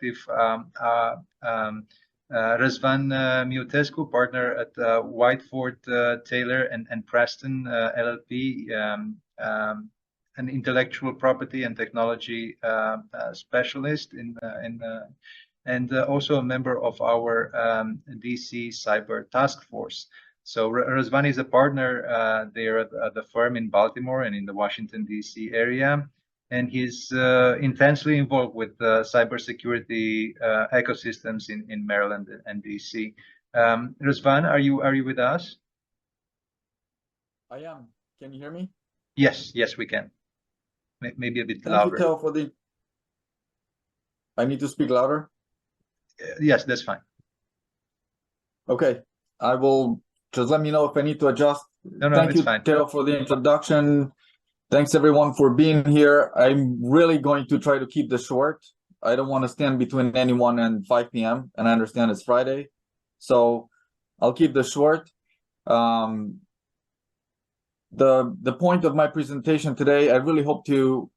perspective, Razvan Miutescu, partner at Whiteford, Taylor and Preston LLP, an intellectual property and technology specialist and also a member of our DC Cyber Task Force. So Razvan is a partner there at the firm in Baltimore and in the Washington, D.C. area. And he's intensely involved with cybersecurity ecosystems in Maryland and D.C. Razvan, are you with us? I am. Can you hear me? Yes, we can. Maybe a bit louder. Thank you, Theo, for the... I need to speak louder? Yes, that's fine. Okay, I will just let me know if I need to adjust. No, Thank you, fine. Theo, for the introduction. Thanks everyone for being here. I'm really going to try to keep this short. I don't want to stand between anyone and 5 p.m. and I understand it's Friday, so I'll keep this short. The point of my presentation today, I really hope to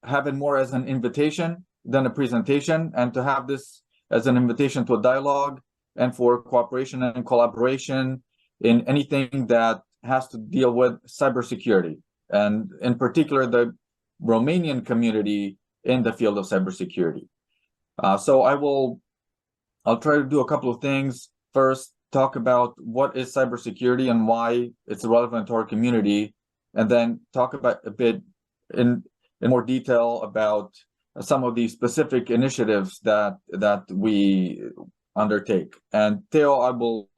have it more as an invitation than a presentation, and to have this as an invitation to a dialogue and for cooperation and collaboration in anything that has to deal with cybersecurity, and in particular the Romanian community in the field of cybersecurity. So I'll try to do a couple of things. First, talk about what is cybersecurity and why it's relevant to our community, and then talk about a bit in more detail about some of the specific initiatives that we undertake. And Theo, I will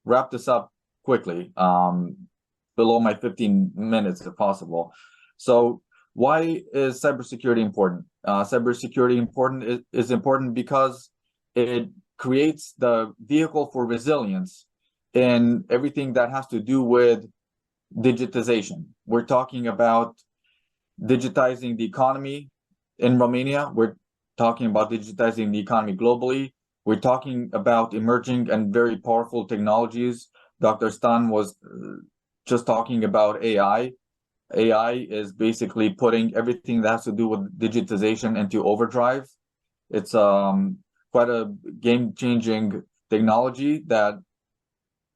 wrap this up quickly, below my 15 minutes if possible. So why is cybersecurity important? Cybersecurity is important because it creates the vehicle for resilience in everything that has to do with digitization. We're talking about digitizing the economy in Romania. We're talking about digitizing the economy globally. We're talking about emerging and very powerful technologies. Dr. Stan was just talking about AI. AI is basically putting everything that has to do with digitization into overdrive. It's quite a game-changing technology that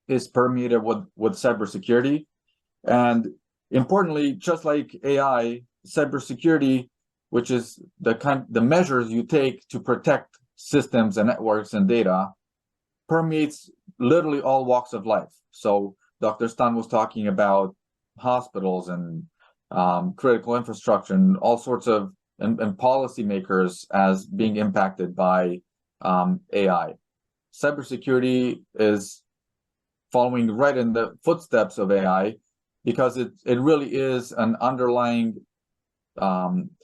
is permeated with cybersecurity. And importantly, just like AI, cybersecurity, which is the measures you take to protect systems and networks and data, permeates literally all walks of life. So Dr. Stan was talking about hospitals and critical infrastructure and all sorts of and policymakers as being impacted by AI. Cybersecurity is following right in the footsteps of AI because it really is an underlying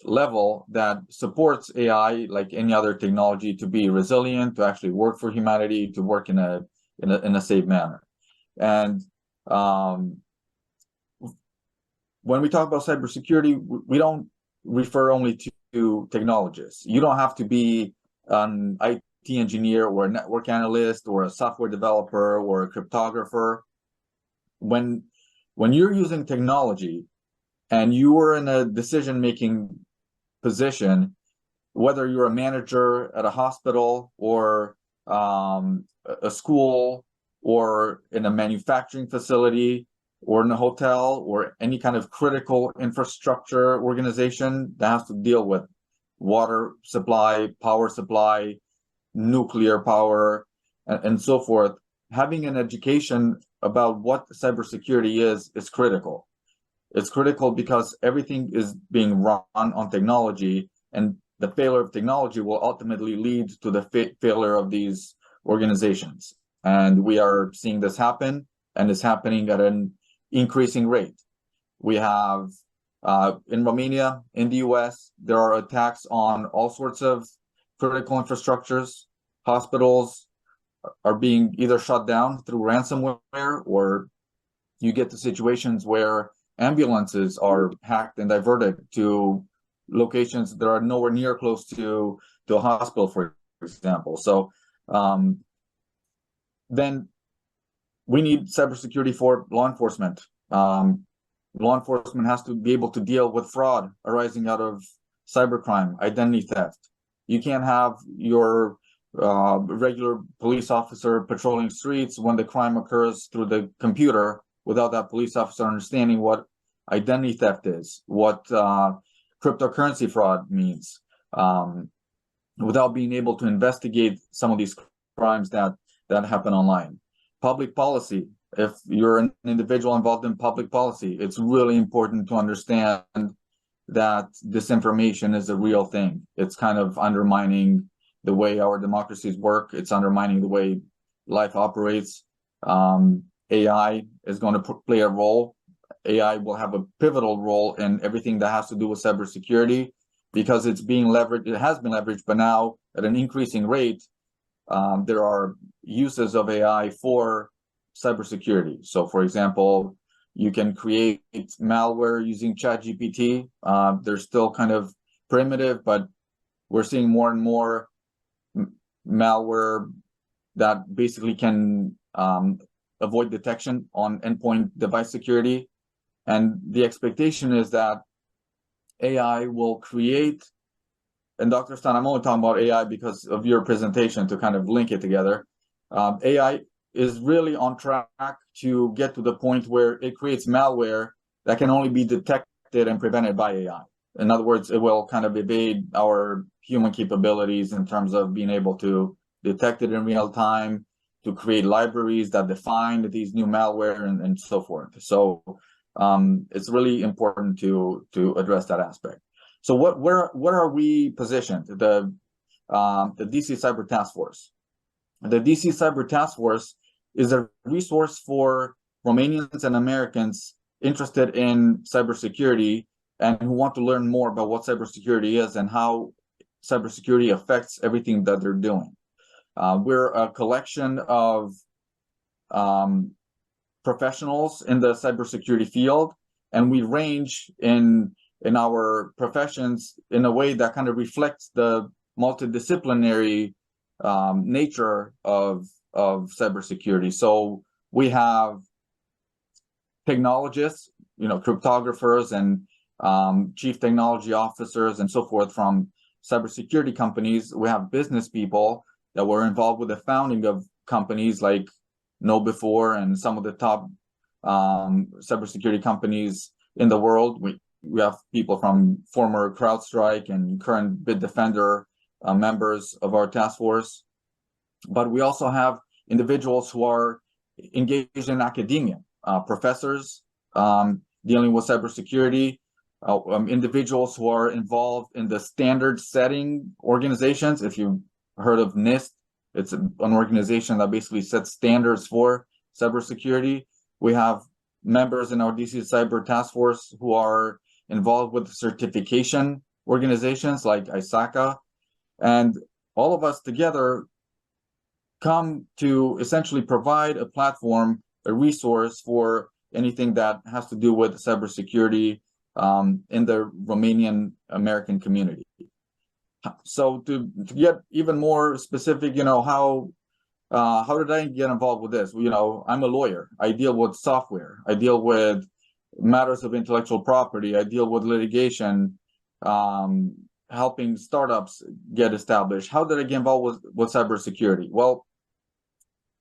level that supports AI, like any other technology, to be resilient, to actually work for humanity, to work in a safe manner. And when we talk about cybersecurity, we don't refer only to technologists. You don't have to be an IT engineer or a network analyst or a software developer or a cryptographer. When you're using technology and you are in a decision-making position, whether you're a manager at a hospital or a school or in a manufacturing facility or in a hotel or any kind of critical infrastructure organization that has to deal with water supply, power supply, nuclear power, and so forth, having an education about what cybersecurity is critical. It's critical because everything is being run on technology, and the failure of technology will ultimately lead to the failure of these organizations. And we are seeing this happen, and it's happening at an increasing rate. We have in Romania, in the US, there are attacks on all sorts of critical infrastructures. Hospitals are being either shut down through ransomware, or you get to situations where ambulances are hacked and diverted to locations that are nowhere near close to a hospital, for example. So then we need cybersecurity for law enforcement. Law enforcement has to be able to deal with fraud arising out of cybercrime, identity theft, You can't have your regular police officer patrolling streets when the crime occurs through the computer without that police officer understanding what identity theft is, what cryptocurrency fraud means, without being able to investigate some of these crimes that happen online. Public policy. If you're an individual involved in public policy, it's really important to understand that disinformation is a real thing. It's kind of undermining the way our democracies work. It's undermining the way life operates. AI is going to play a role. AI will have a pivotal role in everything that has to do with cybersecurity, because it's being leveraged. It has been leveraged, but now at an increasing rate, there are uses of AI for cybersecurity. So, for example, you can create malware using ChatGPT. They're still kind of primitive, but we're seeing more and more malware that basically can avoid detection on endpoint device security. And the expectation is that AI will create, and Dr. Stan, I'm only talking about AI because of your presentation to kind of link it together. AI is really on track to get to the point where it creates malware that can only be detected and prevented by AI. In other words, it will kind of evade our human capabilities in terms of being able to detect it in real time, to create libraries that define these new malware and so forth. So it's really important to address that aspect. So where are we positioned? The DC Cyber Task Force. The DC Cyber Task Force is a resource for Romanians and Americans interested in cybersecurity and who want to learn more about what cybersecurity is and how cybersecurity affects everything that they're doing. We're a collection of professionals in the cybersecurity field, and we range in our professions in a way that kind of reflects the multidisciplinary nature of cybersecurity. So we have technologists, cryptographers and chief technology officers and so forth from cybersecurity companies. We have business people that were involved with the founding of companies like KnowBe4 and some of the top cybersecurity companies in the world. We have people from former CrowdStrike and current Bitdefender members of our task force. But we also have individuals who are engaged in academia, professors dealing with cybersecurity, individuals who are involved in the standard setting organizations. If you've heard of NIST, it's an organization that basically sets standards for cybersecurity. We have members in our DC Cyber Task Force who are involved with certification organizations like ISACA. And all of us together come to essentially provide a platform, a resource for anything that has to do with cybersecurity in the Romanian American community. So to get even more specific, how did I get involved with this? I'm a lawyer. I deal with software. I deal with matters of intellectual property. I deal with litigation, helping startups get established. How did I get involved with cybersecurity? Well,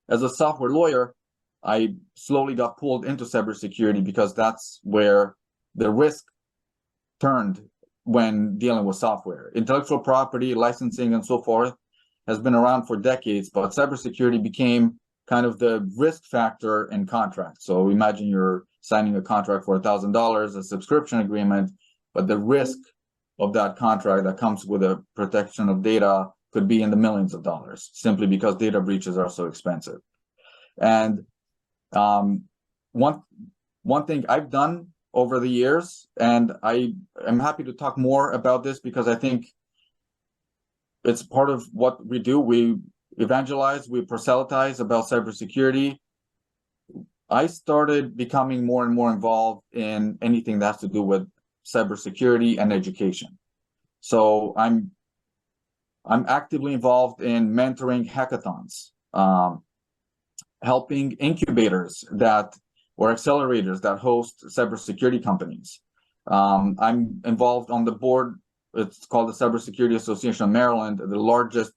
as a software lawyer, I slowly got pulled into cybersecurity because that's where the risk turned when dealing with software. Intellectual property, licensing, and so forth has been around for decades, but cybersecurity became kind of the risk factor in contracts. So imagine you're signing a contract for $1,000, a subscription agreement, but the risk of that contract that comes with a protection of data could be in the millions of dollars, simply because data breaches are so expensive. And one thing I've done over the years, and I am happy to talk more about this because I think it's part of what we do. We evangelize, we proselytize about cybersecurity. I started becoming more and more involved in anything that has to do with cybersecurity and education. So I'm actively involved in mentoring hackathons, helping incubators or accelerators that host cybersecurity companies. I'm involved on the board it's called the Cybersecurity Association of Maryland, the largest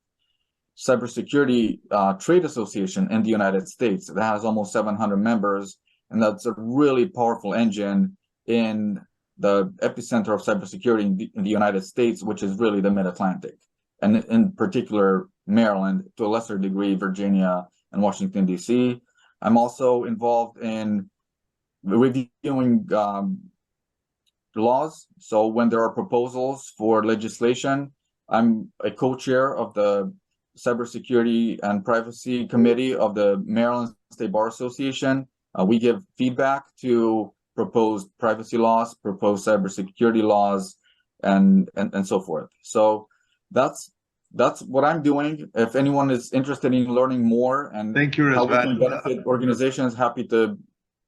cybersecurity trade association in the United States. That has almost 700 members, and that's a really powerful engine in the epicenter of cybersecurity in the United States, which is really the Mid-Atlantic, and in particular Maryland, to a lesser degree Virginia and Washington, D.C. I'm also involved in reviewing laws. So when there are proposals for legislation, I'm a co-chair of the Cybersecurity and Privacy Committee of the Maryland State Bar Association. We give feedback to proposed privacy laws, proposed cybersecurity laws, and so forth. So that's what I'm doing. If anyone is interested in learning more and thank you, how we can Razvan. benefit organizations, happy to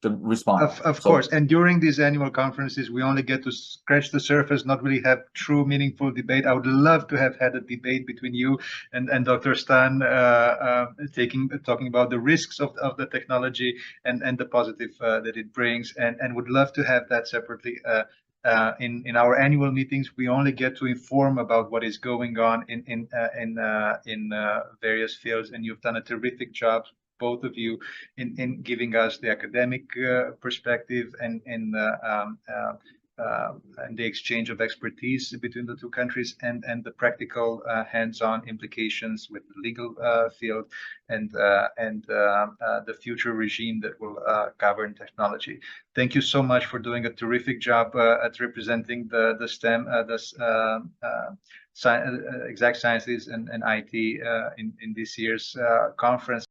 respond. Of course, and during these annual conferences, we only get to scratch the surface, not really have true, meaningful debate. I would love to have had a debate between you and Dr. Stan, talking about the risks of the technology and the positive that it brings, and would love to have that separately. In our annual meetings, we only get to inform about what is going on in various fields, and you've done a terrific job, both of you, in giving us the academic perspective and the exchange of expertise between the two countries, and the practical hands-on implications with the legal field and the future regime that will govern technology. Thank you so much for doing a terrific job at representing the STEM, exact sciences and IT in this year's conference.